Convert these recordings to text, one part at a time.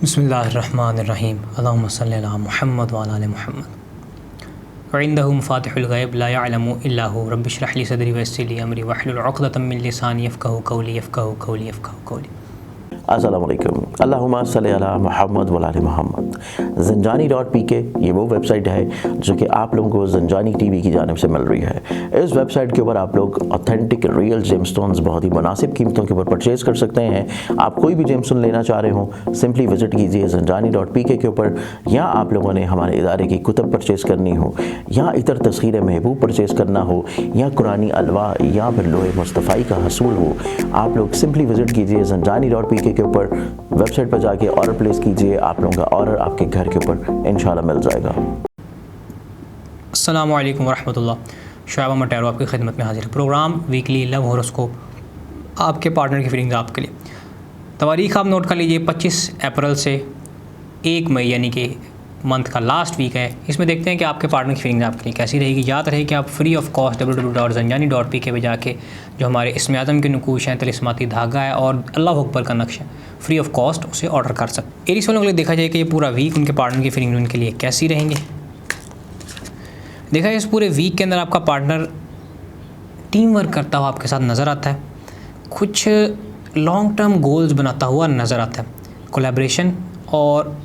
बिस्मिल्लाहिर्रहमानिर्रहीम अल्लाहुम्मा सल्लि अला मुहम्मद व अला आलि मुहम्मद व इंदहु मफ़ातिहुल ग़ैब ला यअलमु इल्ला हु रब्बि इश्रह ली सदरी व यस्सिर ली अमरी वहलुल उक़दतम मिन लिसानी यफ़क़हू क़ौली। अस्सलामु अलैकुम। अल्लाहुम्मा सल्लि अला मुहम्मद व अला आलि मुहम्मद। ज़ंजानी.pk ये वो वेबसाइट है जो कि आप लोगों को ज़ंजानी टीवी की जानिब से मिल रही है। इस वेबसाइट के ऊपर आप लोग ऑथेंटिक रियल जेमस्टोन्स बहुत ही मुनासिब कीमतों के ऊपर परचेज़ कर सकते हैं। आप कोई भी जेमस्टोन लेना चाह रहे हो सिंपली विज़िट कीजिए ज़ंजानी.pk के ऊपर, या आप लोगों ने हमारे इदारे की कुतब परचेज़ करनी हो, या इतर तस्ख़ीर महबूब परचेज़ करना हो, या कुरानी अलवा, या फिर लोहे मुस्तफ़ाई का हसूल हो, आप लोग सिंपली विज़िट कीजिए ज़ंजानी.pk के ऊपर। वेबसाइट पर जाके ऑर्डर प्लेस कीजिए, आप लोगों का ऑर्डर आपके घर के ऊपर इंशाल्लाह मिल जाएगा। अस्सलामु अलैकुम वरहमतुल्लाह। शुआइब मटैरो आपकी खिदमत में हाजिर है। प्रोग्राम वीकली लव हॉरोस्कोप, आपके पार्टनर की फीलिंग्स आपके लिए। तारीख़ आप नोट कर लीजिए, 25 अप्रैल से 1 मई यानी कि मंथ का लास्ट वीक है। इसमें देखते हैं कि आपके पार्टनर की फीलिंग्स आपके लिए कैसी रहेगी। याद रहे कि आप फ्री ऑफ कॉस्ट www.zanjani.pk पे जाके जो हमारे इसमें आज़म के नकूश हैं, तिलिस्माती धागा है और अल्लाह अकबर का नक्शा फ्री ऑफ कॉस्ट उसे ऑर्डर कर सकते। एरीज वालों के लिए देखा जाए कि ये पूरा वीक उनके पार्टनर की फीलिंग्स उनके लिए कैसी रहेंगे। देखा जाए इस पूरे वीक के अंदर आपका पार्टनर टीम वर्क करता हुआ आपके साथ नज़र आता है, कुछ लॉन्ग टर्म गोल्स बनाता हुआ नज़र आता है, कोलैबोरेशन और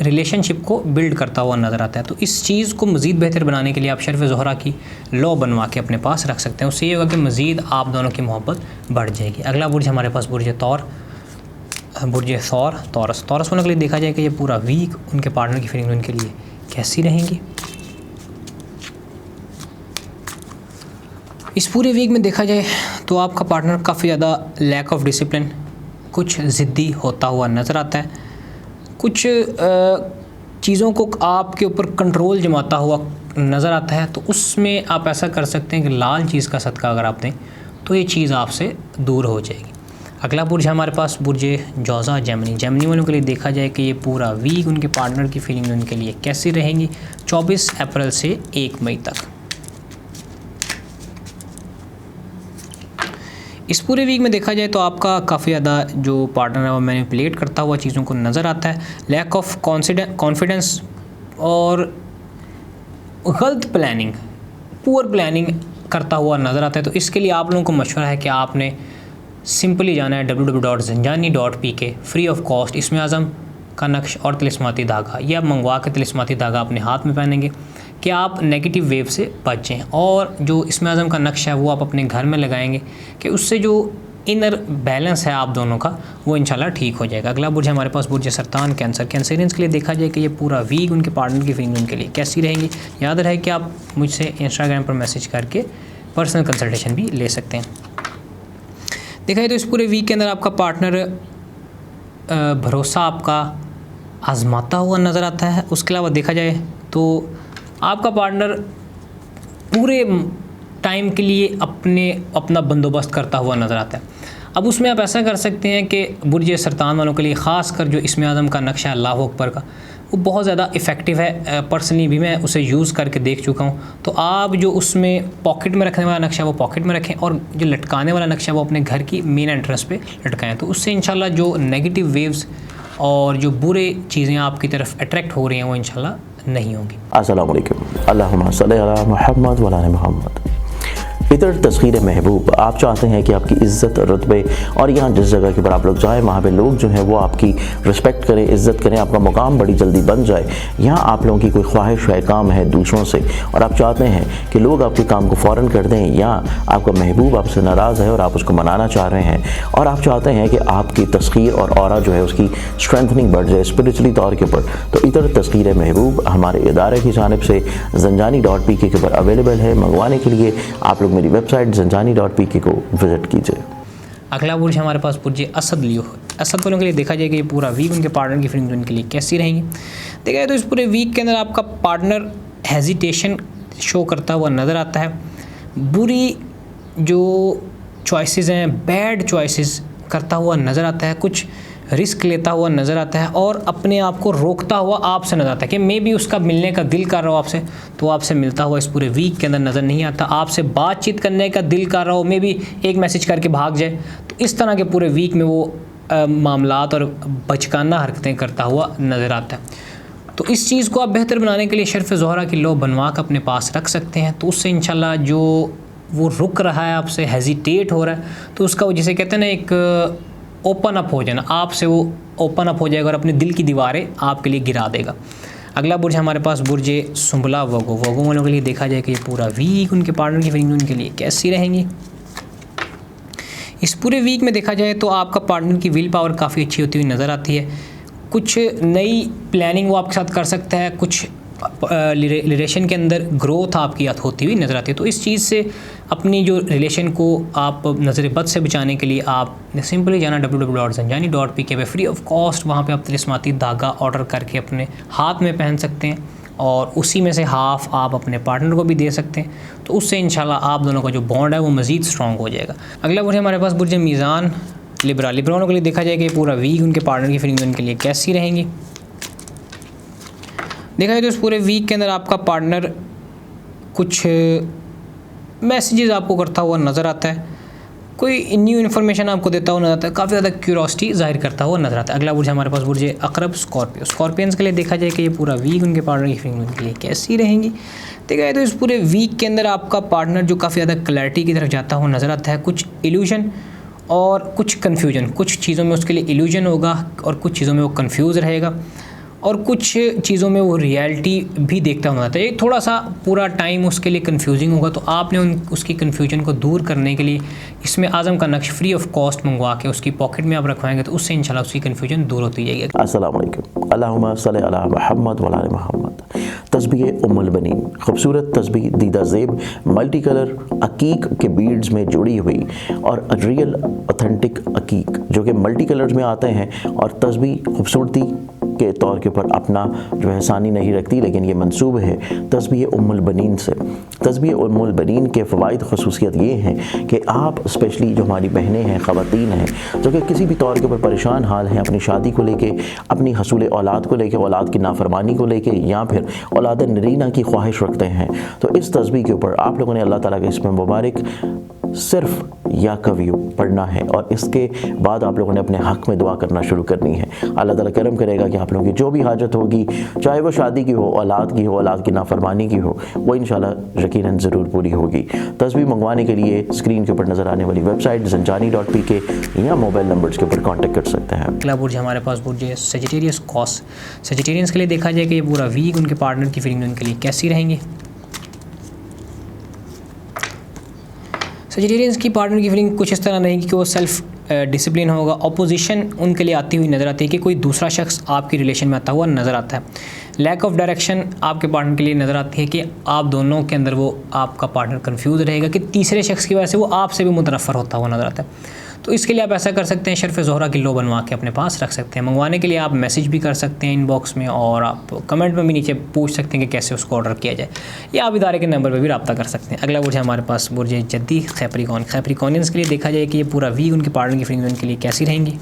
रिलेशनशिप को बिल्ड करता हुआ नज़र आता है। तो इस चीज़ को मज़ीद बेहतर बनाने के लिए आप शर्फ़ ज़ोहरा की लॉ बनवा के अपने पास रख सकते हैं। उससे ये होगा कि मज़ीद आप दोनों की मोहब्बत बढ़ जाएगी। अगला बुर्ज हमारे पास बुर्ज सौर तौरस वालों के लिए देखा जाए कि ये पूरा वीक उनके पार्टनर की फीलिंग उनके लिए कैसी रहेंगी। इस पूरे वीक में देखा जाए तो आपका पार्टनर काफ़ी ज़्यादा लैक ऑफ डिसिप्लिन, कुछ ज़िद्दी होता हुआ नज़र आता है, कुछ चीज़ों को आपके ऊपर कंट्रोल जमाता हुआ नज़र आता है। तो उसमें आप ऐसा कर सकते हैं कि लाल चीज़ का सदका अगर आप दें तो ये चीज़ आपसे दूर हो जाएगी। अगला बुर्ज हमारे पास बुर्ज जौज़ा जेमिनी वालों के लिए देखा जाए कि ये पूरा वीक उनके पार्टनर की फीलिंग उनके लिए कैसी रहेंगी 24 अप्रैल से 1 मई तक। इस पूरे वीक में देखा जाए तो आपका काफ़ी ज़्यादा जो पार्टनर है वो मैनिपुलेट करता हुआ चीज़ों को नज़र आता है, लैक ऑफ कॉन्फिडेंस और गलत प्लानिंग, पुअर प्लानिंग करता हुआ नज़र आता है। तो इसके लिए आप लोगों को मशवरा है कि आपने सिंपली जाना है www.zanjani.pk फ्री ऑफ कॉस्ट इसमें आज़म का नक्श और तिलिस्माती धागा, ये आप मंगवा के तिलिस्माती धागा अपने हाथ में पहनेंगे कि आप नेगेटिव वेव से बचें, और जो इसमें आज़म का नक्शा है वो आप अपने घर में लगाएंगे कि उससे जो इनर बैलेंस है आप दोनों का वो इंशाल्लाह ठीक हो जाएगा। अगला बुर्ज हमारे पास बुर्ज सरतान कैंसरियंस के लिए देखा जाए कि ये पूरा वीक उनके पार्टनर की फीलिंग उनके लिए कैसी रहेंगी। याद रहे कि आप मुझसे इंस्टाग्राम पर मैसेज करके पर्सनल कंसल्टेशन भी ले सकते हैं। देखा जाए तो इस पूरे वीक के अंदर आपका पार्टनर भरोसा आपका आजमाता हुआ नज़र आता है। उसके अलावा देखा जाए तो आपका पार्टनर पूरे टाइम के लिए अपना बंदोबस्त करता हुआ नज़र आता है। अब उसमें आप ऐसा कर सकते हैं कि बुर्ज सरतान वालों के लिए ख़ास कर जो इसमें आज़म का नक्शा है अल्लाह अकबर का, वो बहुत ज़्यादा इफ़ेक्टिव है। पर्सनली भी मैं उसे यूज़ करके देख चुका हूँ। तो आप जो उसमें पॉकेट में रखने वाला नक्शा वो पॉकेट में रखें, और जो लटकाने वाला नक्शा वो अपने घर की मेन एंट्रेंस पे लटकाएँ। तो उससे इंशाल्लाह जो नेगेटिव वेव्स और जो बुरे चीज़ें आपकी तरफ अट्रैक्ट हो रही हैं वो इंशाल्लाह नहीं होंगी। अस्सलामु अलैकुम। अल्लाहुम्मा सल्लि अला मुहम्मद व अला आलि मुहम्मद। इतर तस्ख़ीर महबूब, आप चाहते हैं कि आपकी इज़्ज़त रुतबे और यहाँ जिस जगह के ऊपर आप लोग जाएँ वहाँ पे लोग जो हैं वो आपकी रिस्पेक्ट करें, इज़्ज़त करें, आपका मुकाम बड़ी जल्दी बन जाए। यहाँ आप लोगों की कोई ख्वाहिश है काम है दूसरों से, और आप चाहते हैं कि लोग आपके काम को फ़ौरन कर दें, या आपका महबूब आपसे नाराज़ है और आप उसको मनाना चाह रहे हैं, और आप चाहते हैं कि आपकी तस्ख़ीर और ऑरा जो है उसकी स्ट्रेंथनिंग बढ़ जाए स्पिरिचुअली तौर के ऊपर, तो इतर तस्ख़ीर महबूब हमारे इदारे की जानिब से zanjani.pk के ऊपर अवेलेबल है। मंगवाने के लिए आप लोग मेरी वेबसाइट zanjani.pk को विज़िट कीजिए। अगला बुर्ज हमारे पास बुर्ज असद वालों के लिए देखा जाए कि ये पूरा वीक उनके पार्टनर की फीलिंग उनके लिए कैसी रहेंगी। देखा जाए तो इस पूरे वीक के अंदर आपका पार्टनर हेजिटेशन शो करता हुआ नज़र आता है, बुरी जो चॉइसेस हैं, बैड चॉइसेस करता हुआ नज़र आता है, कुछ रिस्क लेता हुआ नज़र आता है, और अपने आप को रोकता हुआ आपसे नज़र आता है कि मे भी उसका मिलने का दिल कर रहा हो आपसे, तो आपसे मिलता हुआ इस पूरे वीक के अंदर नज़र नहीं आता। आपसे बातचीत करने का दिल कर रहा हो, मे भी एक मैसेज करके भाग जाए, तो इस तरह के पूरे वीक में वो मामलात और बचकाना हरकतें करता हुआ नज़र आता है। तो इस चीज़ को आप बेहतर बनाने के लिए शर्फ़ ज़ोहरा की लौ बनवा कर अपने पास रख सकते हैं। तो उससे इंशाल्लाह जो वो रुक रहा है, आपसे हेजिटेट हो रहा है, तो उसका वो जिसे कहते हैं ना एक ओपन अप हो जाना, आपसे वो ओपन अप हो जाएगा और अपने दिल की दीवारें आपके लिए गिरा देगा। अगला बुर्ज हमारे पास बुर्ज सुंबला वोगो वालों के लिए देखा जाए कि ये पूरा वीक उनके पार्टनर की फीलिंग उनके लिए कैसी रहेंगी। इस पूरे वीक में देखा जाए तो आपका पार्टनर की विल पावर काफ़ी अच्छी होती हुई नज़र आती है। कुछ नई प्लानिंग वो आपके साथ कर सकता है, कुछ रिलेशन के अंदर ग्रोथ आपकी होती हुई नज़र आती है। तो इस चीज़ से अपनी जो रिलेशन को आप नज़र बद से बचाने के लिए आप सिंपली जाना www.zanjani.pk पे फ्री ऑफ कॉस्ट वहाँ पे आप तिलिस्माती धागा ऑर्डर करके अपने हाथ में पहन सकते हैं और उसी में से हाफ़ आप अपने पार्टनर को भी दे सकते हैं। तो उससे इंशाल्लाह आप दोनों का जो बॉन्ड है वो मज़ीद स्ट्रॉन्ग हो जाएगा। अगला बुर्ज हमारे पास बुर्ज मीज़ान लिब्रानों के लिए देखा जाए कि पूरा वीक उनके पार्टनर की फीलिंग उनके लिए कैसी रहेंगी। देखा जाए तो इस पूरे वीक के अंदर आपका पार्टनर कुछ मैसेजेस आपको करता हुआ नज़र आता है, कोई न्यू इन्फॉर्मेशन आपको देता हुआ नज़र आता है, काफ़ी ज़्यादा क्यूरोसिटी जाहिर करता हुआ नज़र आता है। अगला बुर्ज हमारे पास बुर्ज अकरब स्कॉर्पियंस के लिए देखा जाए कि ये पूरा वीक उनके पार्टनर की फीलिंग उनके लिए कैसी रहेंगी। देखा जाए तो इस पूरे वीक के अंदर आपका पार्टनर जो काफ़ी ज़्यादा क्लैरिटी की तरफ जाता हुआ नज़र आता है, कुछ इल्यूजन और कुछ कन्फ्यूजन, कुछ चीज़ों में उसके लिए इल्यूजन होगा और कुछ चीज़ों में वो कन्फ्यूज़ रहेगा और कुछ चीज़ों में वो रियलिटी भी देखता हुआ आता है। ये थोड़ा सा पूरा टाइम उसके लिए कंफ्यूजिंग होगा, तो आपने उसकी कन्फ्यूजन को दूर करने के लिए इसमें आज़म का नक्श फ्री ऑफ कॉस्ट मंगवा के उसकी पॉकेट में आप रखवाएंगे तो उससे इंशाल्लाह उसकी कन्फ्यूजन दूर होती जाएगी। अस्सलाम वालेकुम, अल्लाहुम्मा सल्ली अला मुहम्मद व अला मुहम्मद। तस्बीह उम्मुल बनीन, खूबसूरत तस्बीह दीदा ज़ेब मल्टी कलर अकीक के बीड्स में जुड़ी हुई और रियल ऑथेंटिक अकीक जो कि मल्टी कलर्स में आते हैं और तस्बीह खूबसूरती के तौर के ऊपर अपना जो है सानी नहीं रखती, लेकिन ये मंसूब है तस्बीह उम्मुल बनीन से। तस्बीह उम्मुल बनीन के फ़वाइद ख़ुसूसियत ये हैं कि आप स्पेशली जो हमारी बहनें हैं, ख़वातीन हैं जो कि किसी भी तौर के ऊपर परेशान हाल हैं अपनी शादी को लेके, अपनी हसूल औलाद को लेके, औलाद की नाफरमानी को लेके या फिर औलाद नरीना की ख्वाहिश रखते हैं, तो इस तस्बीह के ऊपर आप लोगों ने अल्लाह ताला के इसमें मुबारक सिर्फ या कवियो पढ़ना है और इसके बाद आप लोगों ने अपने हक़ में दुआ करना शुरू करनी है। अल्लाह ताला करम करेगा कि आप लोगों की जो भी हाजत होगी, चाहे वो शादी की हो, औलाद की हो, औलाद की नाफरमानी की हो, वो इंशाल्लाह यकीनन ज़रूर पूरी होगी। तस्बीह मंगवाने के लिए स्क्रीन के ऊपर नज़र आने वाली वेबसाइट zanjani.pk या मोबाइल नंबर्स के ऊपर कॉन्टेक्ट कर सकते हैं। अगला बुर्ज हमारे पास बुर्ज सजिटेरियस कॉस। सजिटेरियंस के लिए देखा जाए कि ये पूरा वीक उनके पार्टनर की फीलिंग उनके लिए कैसी रहेंगी। सजिटेरियंस की पार्टनर की फीलिंग कुछ इस तरह रहेगी कि वो सेल्फ डिसिप्लिन होगा। अपोजिशन उनके लिए आती हुई नज़र आती है कि कोई दूसरा शख्स आपकी रिलेशन में आता हुआ नज़र आता है। लैक ऑफ डायरेक्शन आपके पार्टनर के लिए नज़र आती है कि आप दोनों के अंदर वो आपका पार्टनर कंफ्यूज रहेगा कि तीसरे शख्स की वजह से वो आपसे भी मुतनफ़र होता हुआ नज़र आता है। तो इसके लिए आप ऐसा कर सकते हैं, शर्फ़ ज़ोहरा की लो बनवा के अपने पास रख सकते हैं। मंगवाने के लिए आप मैसेज भी कर सकते हैं इनबॉक्स में और आप कमेंट में भी नीचे पूछ सकते हैं कि कैसे उसको ऑर्डर किया जाए, या आप इदारे के नंबर पर भी रब्ता कर सकते हैं। अगला बुर्ज है हमारे पास बुर्ज जद्दी कैप्रिकॉनियंस के लिए देखा जाए कि ये पूरा वीक उनके पार्टनर की फीलिंग उनके लिए कैसी रहेंगी।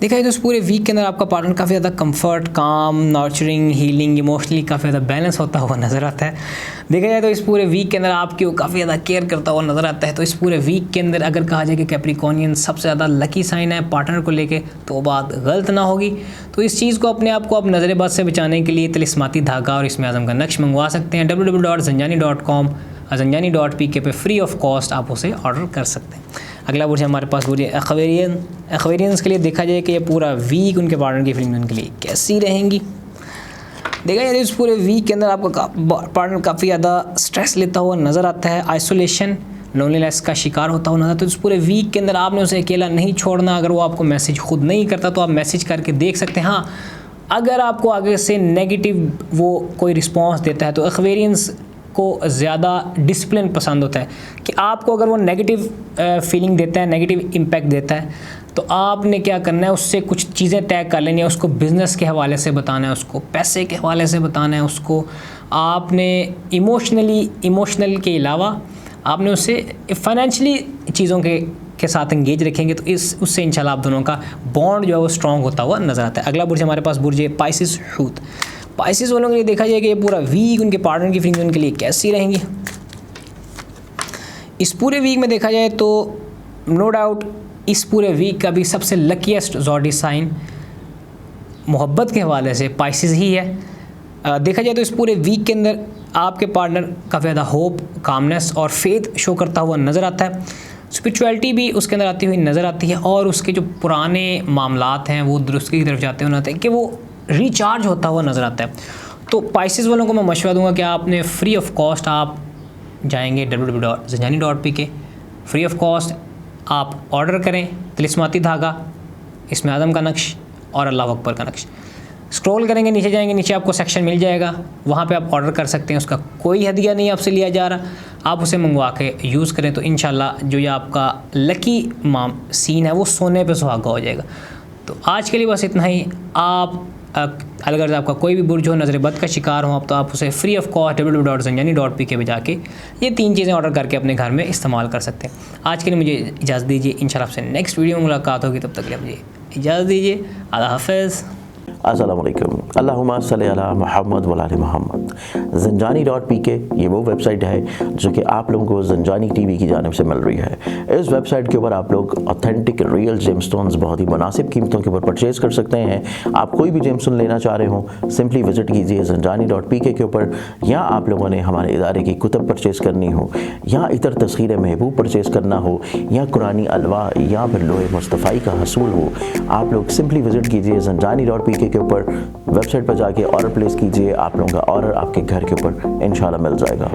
देखा जाए तो इस पूरे वीक के अंदर आपका पार्टनर काफ़ी ज़्यादा कंफर्ट, काम, नर्चरिंग, हीलिंग, इमोशनली काफ़ी ज़्यादा बैलेंस होता हुआ नज़र आता है। देखा जाए तो इस पूरे वीक के अंदर आपकी वो काफ़ी ज़्यादा केयर करता हुआ नज़र आता है। तो इस पूरे वीक के अंदर अगर कहा जाए कि कैप्रिकॉनियन सबसे ज़्यादा लकी साइन है पार्टनर को लेके, तो बात गलत ना होगी। तो इस चीज़ को अपने आप को आप नज़रबाज से बचाने के लिए तिलिस्माती धागा और इसमें आज़म का नक्श मंगवा सकते हैं। www.zanjani.com zanjani.pk पे फ्री ऑफ कॉस्ट आप उसे ऑर्डर कर सकते हैं। अगला बुर्ज हमारे पास बुर्ज एक्वेरियंस के लिए देखा जाए कि ये पूरा वीक उनके पार्टनर की फीलिंग उनके लिए कैसी रहेंगी। देखा जाए तो इस पूरे वीक के अंदर आपका पार्टनर काफ़ी ज़्यादा स्ट्रेस लेता हुआ नज़र आता है, आइसोलेशन, लोनलीनेस का शिकार होता हुआ नज़र। तो इस पूरे वीक के अंदर आपने उसे अकेला नहीं छोड़ना। अगर वो आपको मैसेज खुद नहीं करता तो आप मैसेज करके देख सकते हैं। हाँ, अगर आपको आगे से नेगेटिव वो कोई रिस्पॉन्स देता है तो एक्वेरियंस को ज़्यादा डिसिप्लिन पसंद होता है कि आपको अगर वो नेगेटिव फीलिंग देता है, नेगेटिव इम्पैक्ट देता है, तो आपने क्या करना है, उससे कुछ चीज़ें तय कर लेनी है। उसको बिज़नेस के हवाले से बताना है, उसको पैसे के हवाले से बताना है, उसको आपने इमोशनल के अलावा आपने उससे फाइनेंशियली चीज़ों के साथ एंगेज रखेंगे तो उससे इंशाल्लाह आप दोनों का बॉन्ड जो है वो स्ट्रॉन्ग होता हुआ नज़र आता है। अगला बुर्ज हमारे पास बुर्ज पाइसिस हूत। पाइसिस वालों के लिए देखा जाए कि ये पूरा वीक उनके पार्टनर की फीलिंग उनके लिए कैसी रहेंगी। इस पूरे वीक में देखा जाए तो नो डाउट इस पूरे वीक का भी सबसे लकीएस्ट ज़ोडिक साइन मोहब्बत के हवाले से पाइसेस ही है। देखा जाए तो इस पूरे वीक के अंदर आपके पार्टनर काफ़ी ज़्यादा होप, कामनेस और फेथ शो करता हुआ नज़र आता है। स्पिरिचुअलिटी भी उसके अंदर आती हुई नज़र आती है और उसके जो पुराने मामलात हैं वो दुरुस्ती की तरफ जाते हुए आते हैं कि वो रिचार्ज होता हुआ नज़र आता है। तो पाइसेस वालों को मैं मशवरा दूंगा कि आपने फ्री ऑफ कॉस्ट आप जाएंगे www.zanjani.pk, फ्री ऑफ कॉस्ट आप ऑर्डर करें तिलिस्माती धागा, इसमें आदम का नक्श और अल्लाह अकबर का नक्श। स्क्रॉल करेंगे, नीचे जाएंगे, नीचे आपको सेक्शन मिल जाएगा, वहाँ पे आप ऑर्डर कर सकते हैं। उसका कोई हदिया नहीं आपसे लिया जा रहा, आप उसे मंगवा के यूज़ करें तो इंशाल्लाह जो ये आपका लकी सीन है वो सोने पे सुहागा हो जाएगा। तो आज के लिए बस इतना ही। आप अगर आपका कोई भी बुर्ज हो, नज़र बद का शिकार हो आप, तो आप उसे फ्री ऑफ कॉस्ट www.zanjani.pk पे जाके ये 3 चीज़ें ऑर्डर करके अपने घर में इस्तेमाल कर सकते हैं। आज के लिए मुझे इजाज़त दीजिए, इंशाल्लाह आपसे नेक्स्ट वीडियो में मुलाकात होगी, तब तक के लिए मुझे इजाज़त दीजिए। अल्लाह हाफ़िज़। अस्सलाम वालेकुम। अल्लाहुम्मा सल्ली अला मुहम्मद व आले मुहम्मद। zanjani.pk ये वो वेबसाइट है जो कि आप लोगों को ज़ंजानी टीवी की जानिब से मिल रही है। इस वेबसाइट के ऊपर आप लोग ऑथेंटिक रियल जेमस्टोन्स बहुत ही मुनासिब कीमतों के ऊपर परचेज़ कर सकते हैं। आप कोई भी जेमस्टोन लेना चाह रहे हो, सिंपली विज़िट कीजिए zanjani.pk के ऊपर, या आप लोगों ने हमारे इदारे की कुतब परचेज़ करनी हो, या इतर तस्खीर महबूब परचेज़ करना हो, या कुरानी अलवा, या फिर लोहे मुस्तफ़ाई का हसूल हो, आप लोग सिंपली विज़िट कीजिए zanjani.pk के ऊपर, वेबसाइट पर जाके ऑर्डर प्लेस कीजिए। आप लोगों का ऑर्डर आपके घर के ऊपर इंशाल्लाह मिल जाएगा।